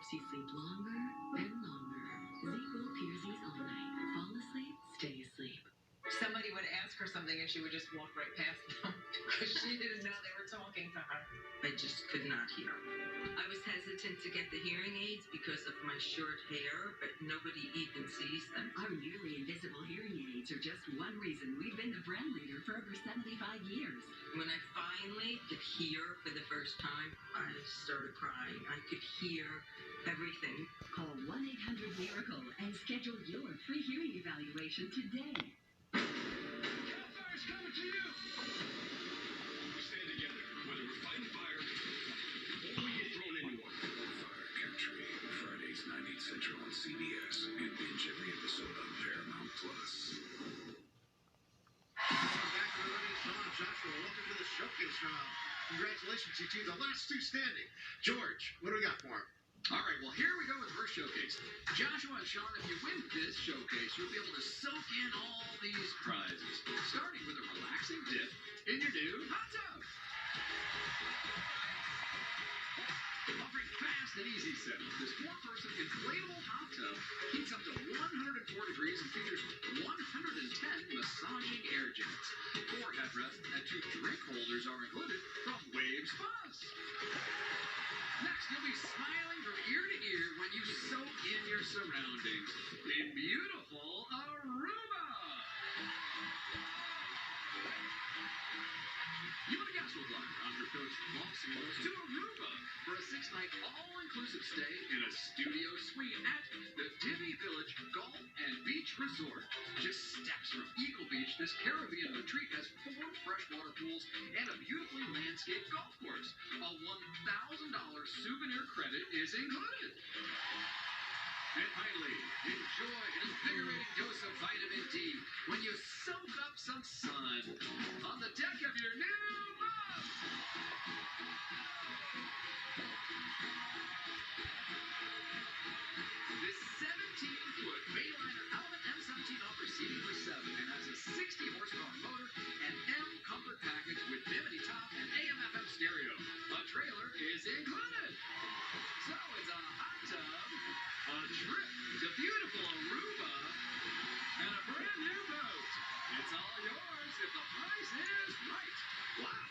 helps you sleep longer and longer. ZzzQuil Piersies all night. Fall asleep, stay asleep. Somebody would ask her something and she would just walk right past them because she didn't know they were talking to her. I just could not hear. I was hesitant to get the hearing aids because of my short hair, but nobody even sees them. Our nearly invisible hearing aids are just one reason we've been the brand leader for over 75 years. When I finally could hear for the first time, I started crying. I could hear everything. Call 1-800-MIRACLE and schedule your free hearing evaluation today. Campfire's coming to you! We stand together, whether we're fighting fire or we get thrown into one. Fire Country, Fridays 9, 8 Central on CBS. And binge every episode on Paramount+. Back to the running, Sean Joshua. Welcome to the showcase round. Congratulations, you two, the last two standing. George, what do we got for him? All right, well, here we go with the first showcase. Joshua and Sean, if you win this showcase, you'll be able to soak in all these prizes, starting with a relaxing dip in your new hot tub. Offering fast and easy setup, this 4-person inflatable hot tub heats up to 104 degrees and features 110 massaging air jets. 4 headrests and 2 drink holders are included from Waves Buzz. Next, you'll be smiling from ear to ear when you soak in your surroundings in beautiful Aruba. You want to guess what luck on your coach Los Angeles to Aruba for a 6-night all-inclusive stay in a studio suite at the Divi Village Golf and Beach Resort. Just steps from Eagle Beach, this Caribbean retreat has 4 freshwater pools and a beautifully landscaped golf course. A $1,000 souvenir credit is included. And finally, enjoy an invigorating dose of vitamin D when you soak up some sun on the deck of your new boat. This 17-foot Bayliner Element M17 offers seating for 7 and has a 60-horsepower motor and M comfort package with bimini top and AM/FM stereo. A trailer is included. So it's a hot tub, a trip to beautiful Aruba, and a brand new boat. It's all yours if the price is right. Wow.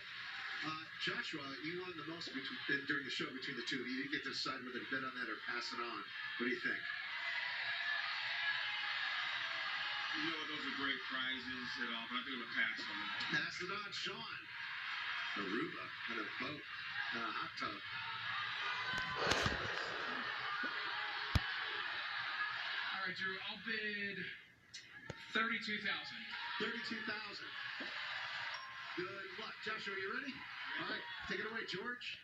Joshua, you won the most during the show between the two of you. You get to decide whether to bet on that or pass it on. What do you think? You know what, those are great prizes and all, but I think I'm going to pass on that. Pass it on, Sean. Aruba and a boat and a hot tub. All right, Drew, I'll bid $32,000. 32,000. Good luck. Joshua, you ready? All right, take it away, George.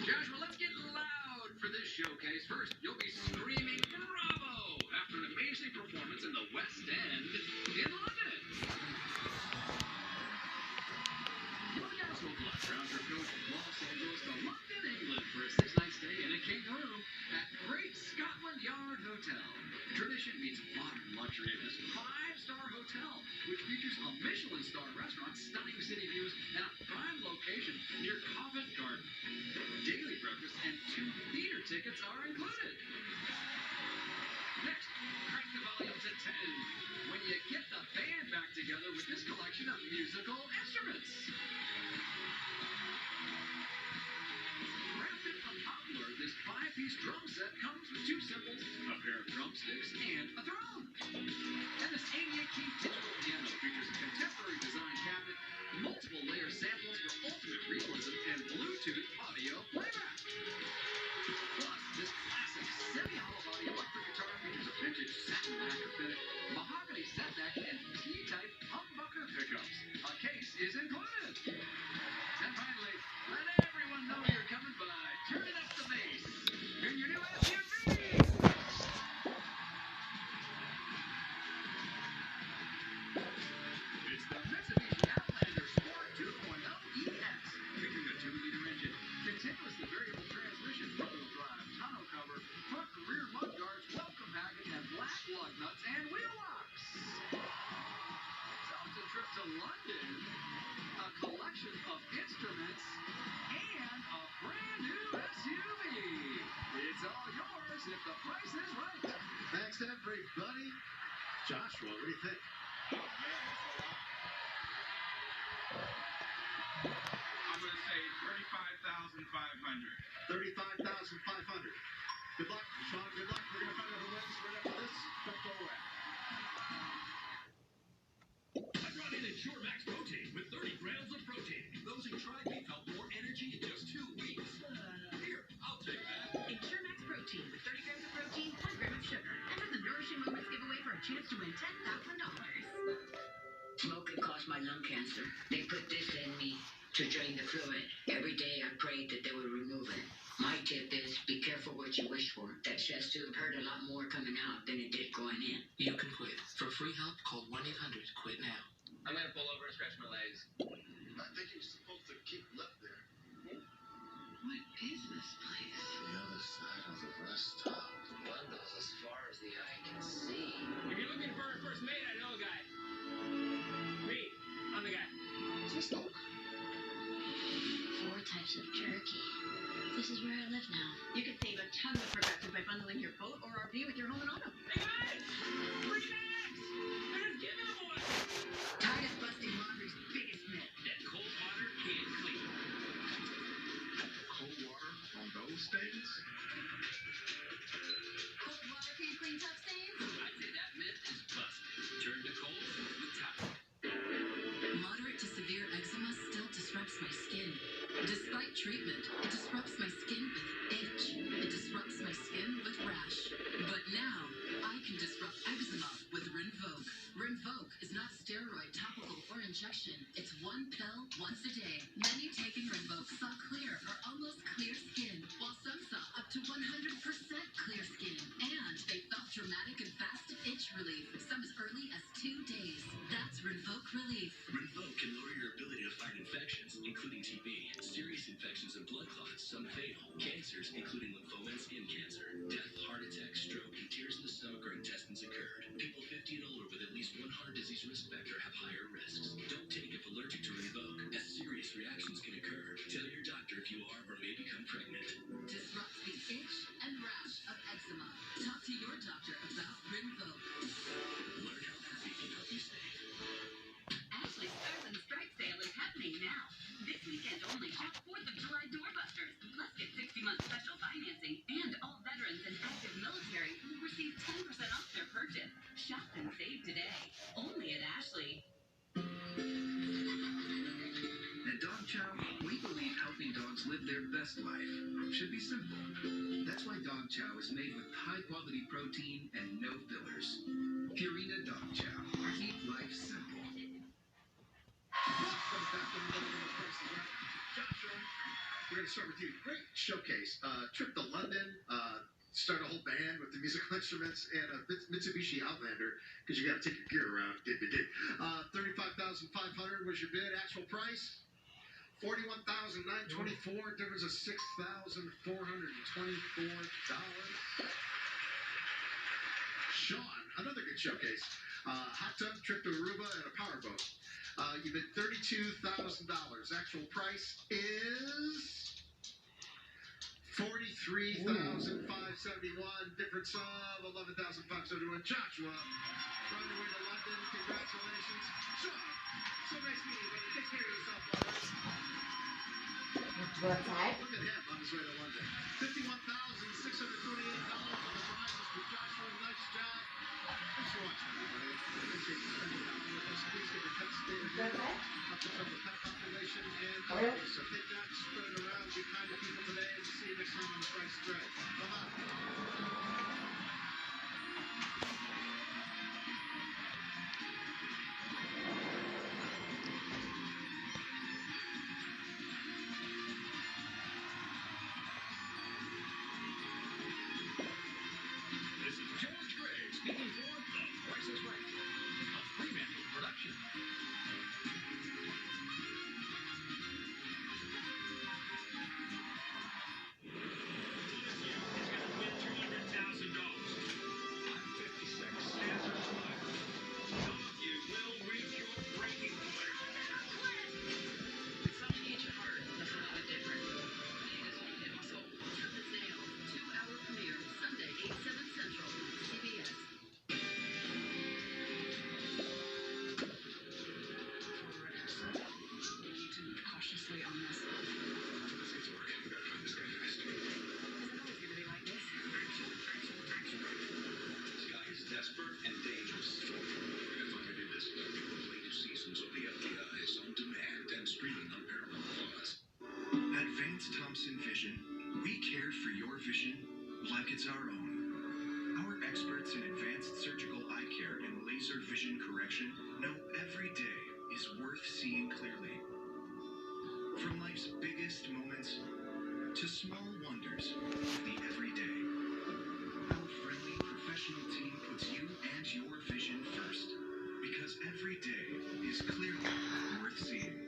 Joshua, let's get loud for this showcase. First, you'll be screaming bravo after an amazing performance in the West End in London. You want to guess what luck round your coach Los Angeles to London, England for a 6-night stay in a kangaroo at Great Scotland Yard Hotel. Tradition meets modern luxury in this 5-star hotel, which features a Michelin star restaurant, stunning city views, and a prime location near Covent Garden. Daily breakfast and 2 theater tickets are included. Next, crank the volume to 10 when you get the band back together with this collection of musical instruments. Crafted from Poplar, this 5-piece drum set comes with 2 cymbals, a pair of drumsticks, and a throne. And this 88-key digital piano features a contemporary design cabinet, multiple layer samples for ultimate realism, and Bluetooth audio playback. Plus, this classic semi-hollow body electric guitar features a vintage satin lacquer finish, mahogany set neck, and P-type humbucker pickups. A case is included. And finally, let everyone know you're coming by. Turn it up the bass in your new SUV. Vegas if the price is right. Thanks, everybody. Joshua, what do you think? Oh, man, that's a lot. I'm going to say 35,500. 35,500. Good luck, Sean. Good luck. We're going to find out who wins right after this. Don't go away. I brought in Ensure Max Protein with 30 grams of protein. Those who tried me felt more energy in just 2 weeks. Here, I'll take that. Ensure Max Protein with 30 grams of protein, 1 gram of sugar. Enter the Nourishing Moments giveaway for a chance to win $10,000. Smoking caused my lung cancer. They put this in me to drain the fluid. Every day I prayed that they would remove it. My tip is be careful what you wish for. That chest tube hurt a lot more coming out than it did going in. You can quit. For free help, call 1-800-QUIT now. I'm gonna pull over and stretch my legs. I think you're supposed to keep left there. What is this place? The other side of the rest stop. One goes as far as the eye can see. If you're looking for a first mate, I know a guy. Me, I'm the guy. Just look. 4 types of jerky. This is where I live now. You could save a ton with Progressive by bundling your boat or RV with your home and auto. Hey guys! Free Max! They're just giving them one! Titus busting laundry's biggest myth. That cold water can't clean. Cold water on those things? Cold water can't clean tough stains? I'd say that myth is busted. Turn to cold with Tide. Moderate to severe eczema still disrupts my skin. Despite treatment, it disrupts my skin with itch. It disrupts my skin with rash. But now, I can disrupt eczema with Rinvoq. Rinvoq is not steroid, topical, or injection. It's 1 pill once a day. Many taking Rinvoq saw clear or almost clear skin, while some saw up to 100% clear skin. And they felt dramatic and fast itch relief, some as early as 2 days. That's Rinvoq Relief. Rinvoq can lower your ability to fight infections, including TB, serious infections and blood clots, some fatal, cancers, including lymphoma and skin cancer, death, heart attack, stroke, and tears in the stomach or intestines occurred. People 50 and older with at least one heart disease risk factor have higher risks. Don't take if allergic to Rinvoq, as serious reactions can occur. Tell your doctor if you are or may become pregnant. Disrupts the itch and rash of eczema. Talk to your doctor about Rinvoq. Learn how happy can help you save. Ashley's Stars and Stripes sale is happening now. This weekend only, shop 4th of July doorbusters. Plus get 60-month special financing, and all veterans and active military will receive 10% off their purchase. Shop and save today, only at Ashley. At Dog Chow, we believe helping dogs live their best life should be simple. That's why Dog Chow is made with high-quality protein and no fillers. Purina Dog Chow. Keep life simple. Welcome back to another one of Price is Right. Joshua, we're going to start with you. Great showcase. Trip to London. Start a whole band with the musical instruments and a Mitsubishi Outlander because you got to take your gear around. 35,500 was your bid. Actual price 41,924. Difference of $6,424. Sean, another good showcase. Hot tub, trip to Aruba, and a powerboat. You bid $32,000. Actual price is $43,571. Difference of $11,571. Joshua, on your way to London. Congratulations. Sean, so nice meeting you, buddy. Take care of yourself, brother. What's that? Look at him on his way to London. $51,628 on the prizes for Joshua. Nice job. Thanks for watching, everybody. Appreciate you spending time with us. Please get your pets dated What's that? up to the pet population and Oh, yeah? so take that and spread it around. Be kind to people today, and we'll see you next time on The Price is Right. Bye-bye. This is George Gray speaking for The Price is Right, a Fremantle production. This year is going to win it's our own. Our experts in advanced surgical eye care and laser vision correction know every day is worth seeing clearly. From life's biggest moments to small wonders of the everyday, our friendly professional team puts you and your vision first, because every day is clearly worth seeing.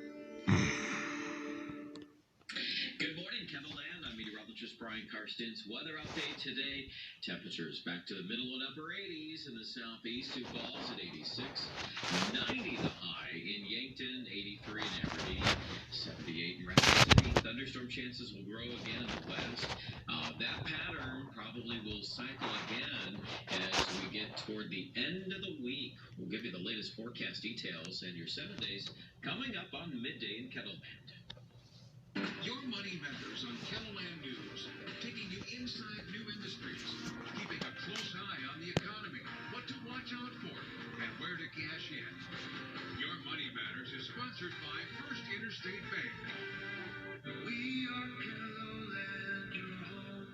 Good morning, Kendallland. I'm meteorologist Brian Karstens. Weather update today. Temperatures back to the middle and upper 80s in the southeast. Sioux Falls at 86. 90 the high in Yankton. 83 in Aberdeen. 78 in Rapid City. Thunderstorm chances will grow again in the west. That pattern probably will cycle again as we get toward the end of the week. We'll give you the latest forecast details and your 7 days coming up on Midday in Kettleland. Your Money Matters on Kettleland News, taking you inside new industries, keeping a close eye on the economy, what to watch out for, and where to cash in. Your Money Matters is sponsored by First Interstate Bank. We are Kettleland, your home.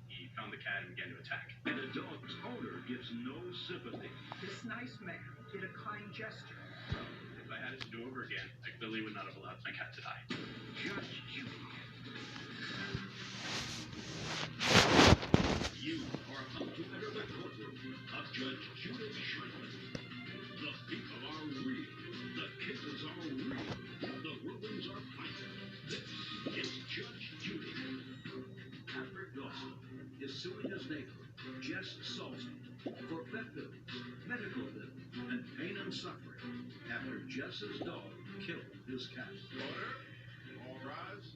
He found the cat and began to attack. And the dog's owner gives no sympathy. This nice man did a kind gesture. If I had it to do over again, I clearly would not have allowed my cat to die. Judge Judy. You are about to enter the courtroom of Judge Judith Scheinman. The people are real. The cases are real. The rulings are final. This is Judge Judy. Patrick Dawson is suing his neighbor, Jess Salzman, for vet bills, medical bills, and pain and suffering after Jess's dog killed his cat. Order. All rise.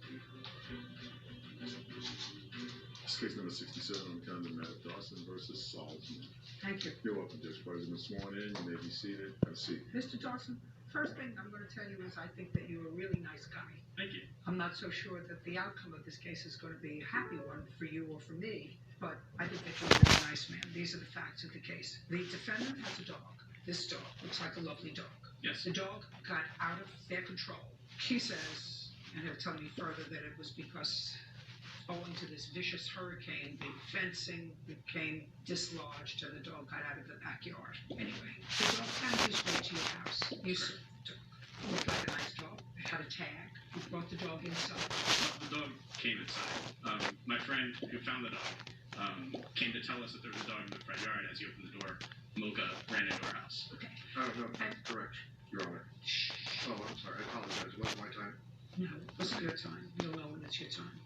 This case number 67 on calendar matter Dawson versus Salzman. Thank you. You're welcome, Judge. Parties have been sworn in. You may be seated. Have a seat. Mr. Dawson, first thing I'm going to tell you is I think that you're a really nice guy. Thank you. I'm not so sure that the outcome of this case is going to be a happy one for you or for me, but I think that you're a really nice man. These are the facts of the case. The defendant has a dog. This dog looks like a lovely dog. Yes. The dog got out of their control. She says, and he'll tell me further, that it was because owing to this vicious hurricane, the fencing became dislodged and the dog got out of the backyard. Anyway, the dog found his way to your house. You saw the dog. It looked like a nice dog. It had a tag. You brought the dog inside. The dog came inside. My friend who found the dog came to tell us that there was a dog in the front yard. As he opened the door, Mocha ran into our house. Okay. No, that's correct, Your Honor. Oh, I'm sorry. I apologize. Was it my time? No, it wasn't your time. You'll know when it's your time.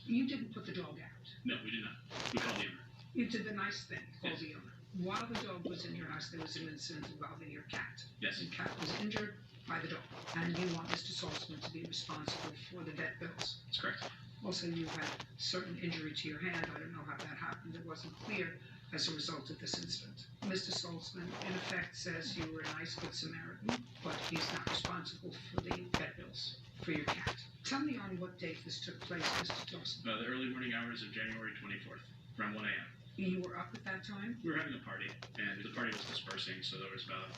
You didn't put the dog out. No, we did not. We called the owner. You did the nice thing, called Yes. the owner. While the dog was in your house, there was an incident involving your cat. Yes. The cat was injured by the dog, and you want Mr. Salzman to be responsible for the vet bills. That's correct. Also, you had certain injury to your hand. I don't know how that happened. It wasn't clear as a result of this incident. Mr. Salzman, in effect, says you were a nice, good Samaritan, but he's not responsible for the vet bills for your cat. Tell me on what date this took place, Mr. Dawson. The early morning hours of January 24th, around 1 a.m. You were up at that time? We were having a party, and the party was dispersing, so there was about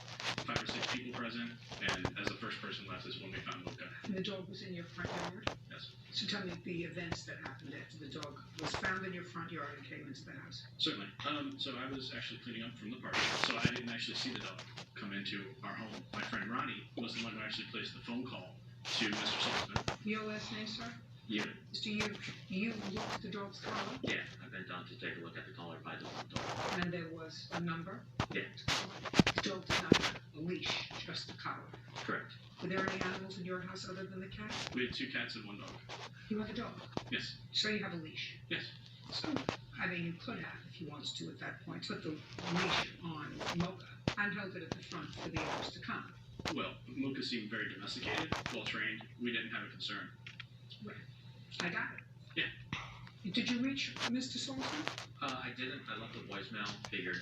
5 or 6 people present, and as the first person left is when we found Mocha. And the dog was in your front yard? Yes. So tell me the events that happened after the dog was found in your front yard and came into the house. Certainly. So I was actually cleaning up from the party, so I didn't actually see the dog come into our home. My friend Ronnie was the one who actually placed the phone call to Mr. Salzman. Your last name, sir? You. Mr. You looked at the dog's collar? Yeah, I've been down to take a look at the collar by the dog. And there was a number? Yeah. The dog did not have a leash, just a collar. Correct. Were there any animals in your house other than the cat? We had 2 cats and 1 dog. You have a dog? Yes. So you have a leash? Yes. So, I mean, you could have, if you wanted to at that point, put the leash on Mocha and held it at the front for the others to come. Well, Mocha seemed very domesticated, well trained. We didn't have a concern. Right. I got it. Yeah. Did you reach Mr. Salzman? I didn't. I left a voicemail. Figured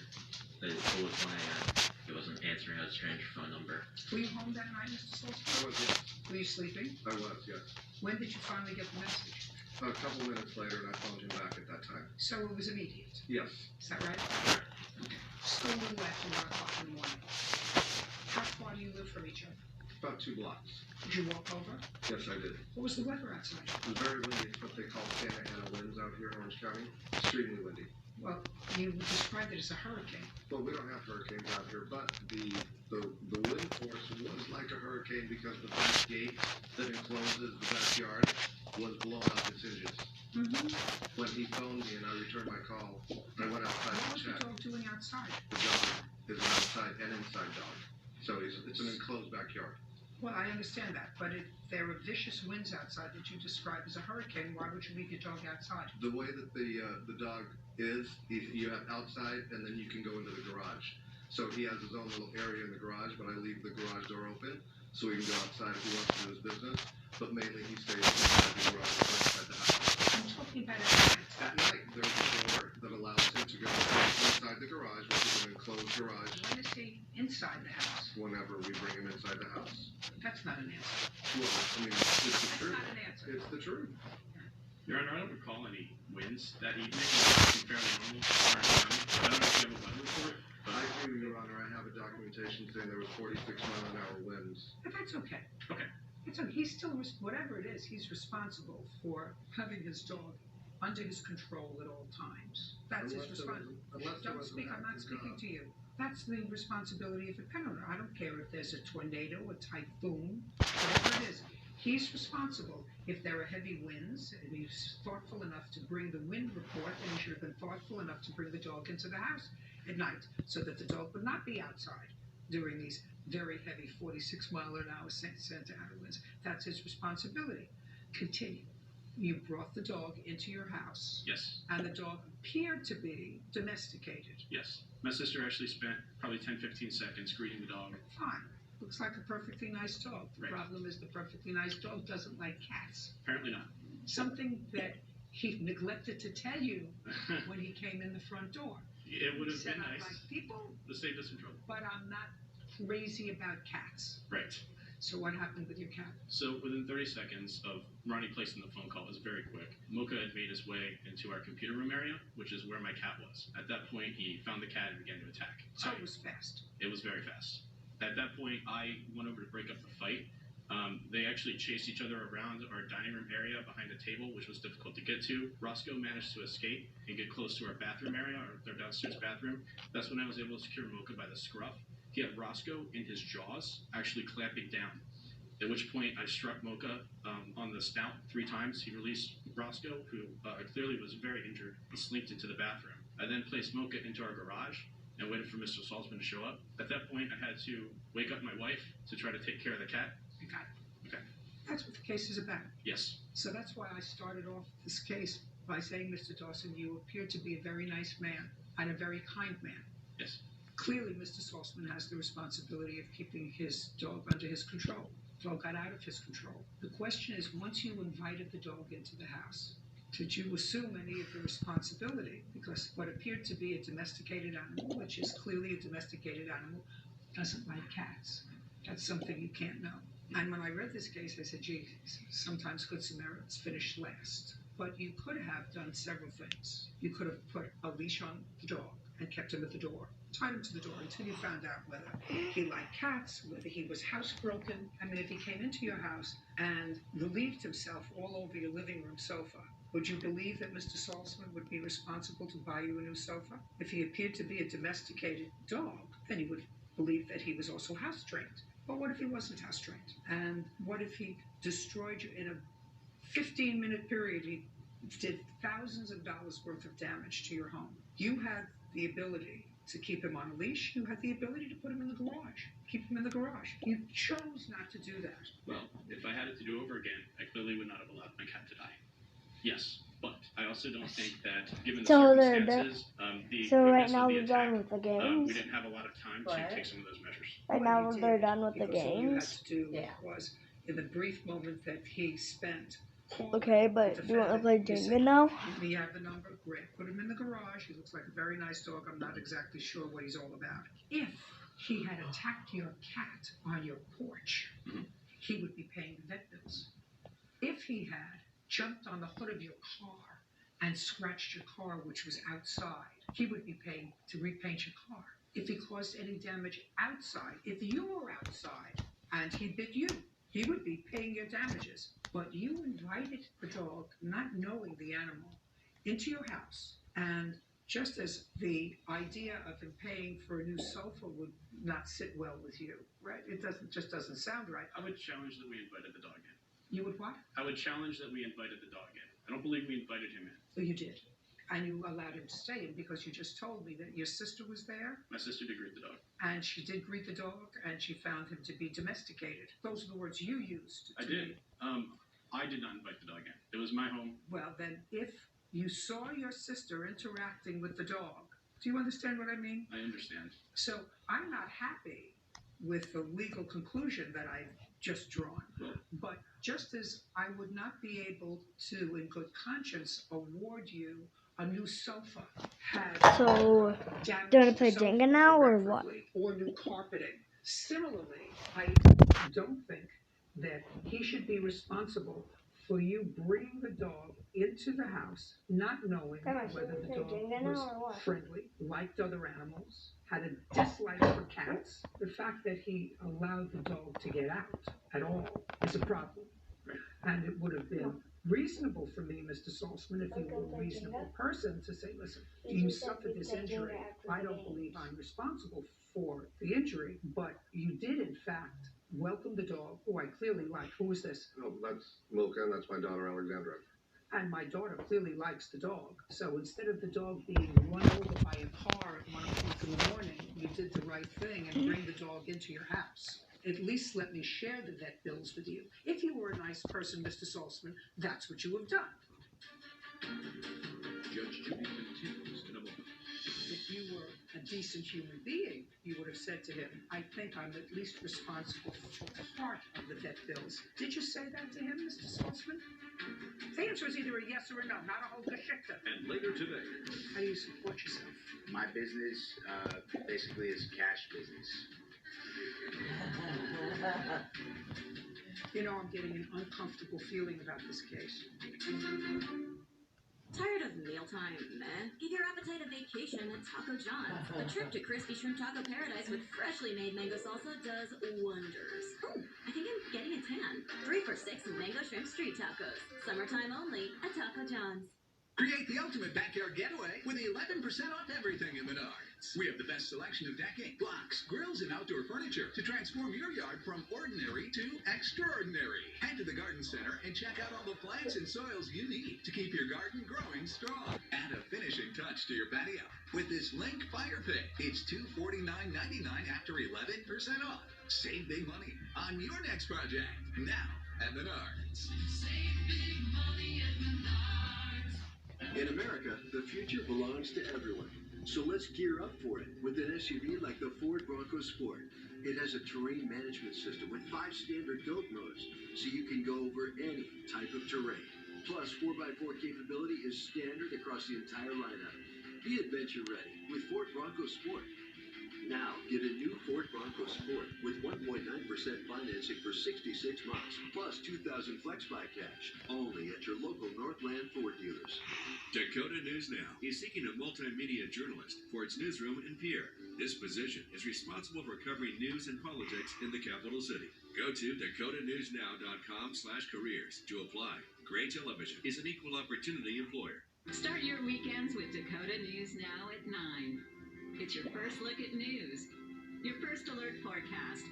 that it was 1 a.m. He wasn't answering a strange phone number. Were you home that night, Mr. Salzman? I was, yes. Were you sleeping? I was, yes. When did you finally get the message? A couple minutes later, and I phoned him back at that time. So it was immediate. Yes. Is that right? Okay. Still a little after 1 o'clock in the morning. How far do you live from each other? About 2 blocks. Did you walk over? Yes, I did. What was the weather outside? It was very windy. It's what they call Santa Ana winds out here in Orange County. Extremely windy. Well, you described it as a hurricane. Well, we don't have hurricanes out here, but the wind force was like a hurricane because the back gate that encloses the backyard was blown off its hinges. Mm-hmm. When he phoned me and I returned my call, I went outside What was to the check. dog doing outside? The dog is an outside and inside dog. So it's an enclosed backyard. Well, I understand that, but if there are vicious winds outside that you describe as a hurricane, why would you leave your dog outside? The way that the dog is, you have outside and then you can go into the garage. So he has his own little area in the garage, but I leave the garage door open so he can go outside if he wants to do his business. But mainly he stays inside the garage or inside the house. I'm talking about at night. At night, there's a door that allows him to go inside the garage, which is an enclosed garage. When is he inside the house? Whenever we bring him inside the house. That's not an answer. Well, I mean, it's the That's truth. not an answer. It's the truth. Your Honor, I don't recall any winds that evening. It was fairly normal. I don't know if you have a weather report. I do, Your Honor. I have a documentation saying there was 46-mile-an-hour winds. But that's okay. Okay. It's okay. He's still, whatever it is, he's responsible for having his dog under his control at all times. That's his responsibility. Don't speak, I'm not speaking to you. That's the responsibility of the pet owner. I don't care if there's a tornado, a typhoon, whatever it is. He's responsible. If there are heavy winds, and he's thoughtful enough to bring the wind report, then he should have been thoughtful enough to bring the dog into the house at night so that the dog would not be outside during these very heavy 46-mile-an-hour Santa Ana winds. That's his responsibility. Continue. You brought the dog into your house. Yes. And the dog appeared to be domesticated. Yes. My sister actually spent probably 10-15 seconds greeting the dog. Fine. Looks like a perfectly nice dog. The Right. problem is the perfectly nice dog doesn't like cats. Apparently not. Something that he neglected to tell you when he came in the front door. It would He have said, been I nice like people, to save us some trouble. but I'm not crazy about cats. Right. So what happened with your cat? So within 30 seconds of Ronnie placing the phone call, it was very quick. Mocha had made his way into our computer room area, which is where my cat was. At that point, he found the cat and began to attack. So it was fast. It was very fast. At that point, I went over to break up the fight. They actually chased each other around our dining room area behind a table, which was difficult to get to. Roscoe managed to escape and get close to our bathroom area, or their downstairs bathroom. That's when I was able to secure Mocha by the scruff. He had Roscoe in his jaws, actually clamping down. At which point, I struck Mocha on the snout 3 times. He released Roscoe, who clearly was very injured, and slinked into the bathroom. I then placed Mocha into our garage and waited for Mr. Salzman to show up. At that point, I had to wake up my wife to try to take care of the cat. Okay. That's what the case is about. Yes. So that's why I started off this case by saying, Mr. Dawson, you appear to be a very nice man and a very kind man. Yes. Clearly, Mr. Salzman has the responsibility of keeping his dog under his control. The dog got out of his control. The question is, once you invited the dog into the house, did you assume any of the responsibility? Because what appeared to be a domesticated animal, which is clearly a domesticated animal, doesn't like cats. That's something you can't know. And when I read this case, I said, gee, sometimes good Samaritans finish last. But you could have done several things. You could have put a leash on the dog and kept him at the door, tied him to the door until you found out whether he liked cats, whether he was housebroken. I mean, if he came into your house and relieved himself all over your living room sofa, would you believe that Mr. Salzman would be responsible to buy you a new sofa? If he appeared to be a domesticated dog, then you would believe that he was also house-trained. But what if he wasn't house-trained? And what if he destroyed you in a 15-minute period? He did thousands of dollars worth of damage to your home. You had the ability to keep him on a leash. You had the ability to put him in the garage, keep him in the garage. You chose not to do that. Well, if I had it to do over again, I clearly would not have allowed my cat to die. Yes, but I also don't think that, given the circumstances, So right quickness now of the we're attack, done with the games. we didn't have a lot of time to take some of those measures. Right now they're done with the Because all you had games. to do was, in the brief moment that he spent. Okay, but do you want to play Jenga now? We have the number. Great. Put him in the garage. He looks like a very nice dog. I'm not exactly sure what he's all about. If he had attacked your cat on your porch, he would be paying the vet bills. If he had jumped on the hood of your car and scratched your car, which was outside, he would be paying to repaint your car. If he caused any damage outside, if you were outside and he bit you, he would be paying your damages. But you invited the dog, not knowing the animal, into your house. And just as the idea of him paying for a new sofa would not sit well with you, right? It just doesn't sound right. I would challenge that we invited the dog in. You would what? I would challenge that we invited the dog in. I don't believe we invited him in. Well, you did. And you allowed him to stay in because you just told me that your sister was there. My sister did greet the dog. And she did greet the dog, and she found him to be domesticated. Those are the words you used. I did. I did not invite the dog in. It was my home. Well, then, if you saw your sister interacting with the dog, do you understand what I mean? I understand. So I'm not happy with the legal conclusion that I've just drawn. But just as I would not be able to, in good conscience, award you a new sofa, So, do you want to play Jenga now or what? or new carpeting. Similarly, I don't think that he should be responsible for you bringing the dog into the house, not knowing whether the dog was friendly, liked other animals, had a dislike for cats. The fact that he allowed the dog to get out at all is a problem. And it would have been reasonable for me, Mr. Saltzman, if you were a reasonable person, to say, listen, you suffered this injury. I don't believe I'm responsible for the injury, but you did, in fact, welcome the dog, who I clearly like. Who is this? Oh, that's Milka, and that's my daughter, Alexandra. And my daughter clearly likes the dog. So instead of the dog being run over by a car at 1 o'clock in the morning, you did the right thing and bring the dog into your house. At least let me share the vet bills with you. If you were a nice person, Mr. Saltzman, that's what you have done. Judge Judy continues in a moment. If you were a decent human being, you would have said to him, I think I'm at least responsible for part of the vet bills. Did you say that to him, Mr. Saltzman? The answer is either a yes or a no, not a whole geschichte. And later today, how do you support yourself? My business basically is cash business. You know, I'm getting an uncomfortable feeling about this case. Tired of mealtime, meh? Give your appetite a vacation at Taco John's. A trip to Crispy Shrimp Taco Paradise with freshly made mango salsa does wonders. Oh, I think I'm getting a tan. 3 for $6 mango shrimp street tacos. Summertime only at Taco John's. Create the ultimate backyard getaway with 11% off everything in Menards. We have the best selection of decking, blocks, grills, and outdoor furniture to transform your yard from ordinary to extraordinary. Head to the garden center and check out all the plants and soils you need to keep your garden growing strong. Add a finishing touch to your patio with this Link Fire Pit. It's $249.99 after 11% off. Save big money on your next project now at Menards. save big money at Menards. In America, the future belongs to everyone. So let's gear up for it with an SUV like the Ford Bronco Sport. It has a terrain management system with 5 standard GOAT modes, so you can go over any type of terrain. Plus, 4x4 capability is standard across the entire lineup. Be adventure ready with Ford Bronco Sport. Now, get a new Ford Bronco Sport with 1.9% financing for 66 months, plus $2,000 FlexBuy cash, only at your local Northland Ford dealers. Dakota News Now is seeking a multimedia journalist for its newsroom in Pierre. This position is responsible for covering news and politics in the capital city. Go to dakotanewsnow.com/careers to apply. Gray Television is an equal opportunity employer. Start your weekends with Dakota News Now at 9. It's your first look at news, your first alert forecast,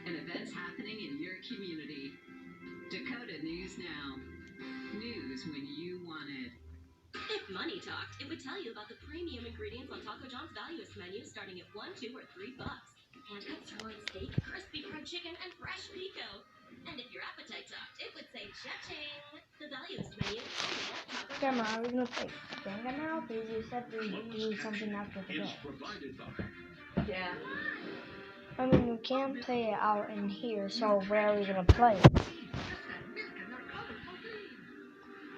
and events happening in your community. Dakota News Now. News when you want it. If money talked, it would tell you about the premium ingredients on Taco John's Values menu starting at $1, $2, or $3. Hand-cut sirloin steak, crispy fried chicken, and fresh pico. And if your appetite talked, it would say cha-ching. The Values menu only at Taco Grandma, John's. are we gonna play Jenga now? Because you said we would do something after the game. Yeah. I mean, we can't play it out in here, so where are we gonna play it?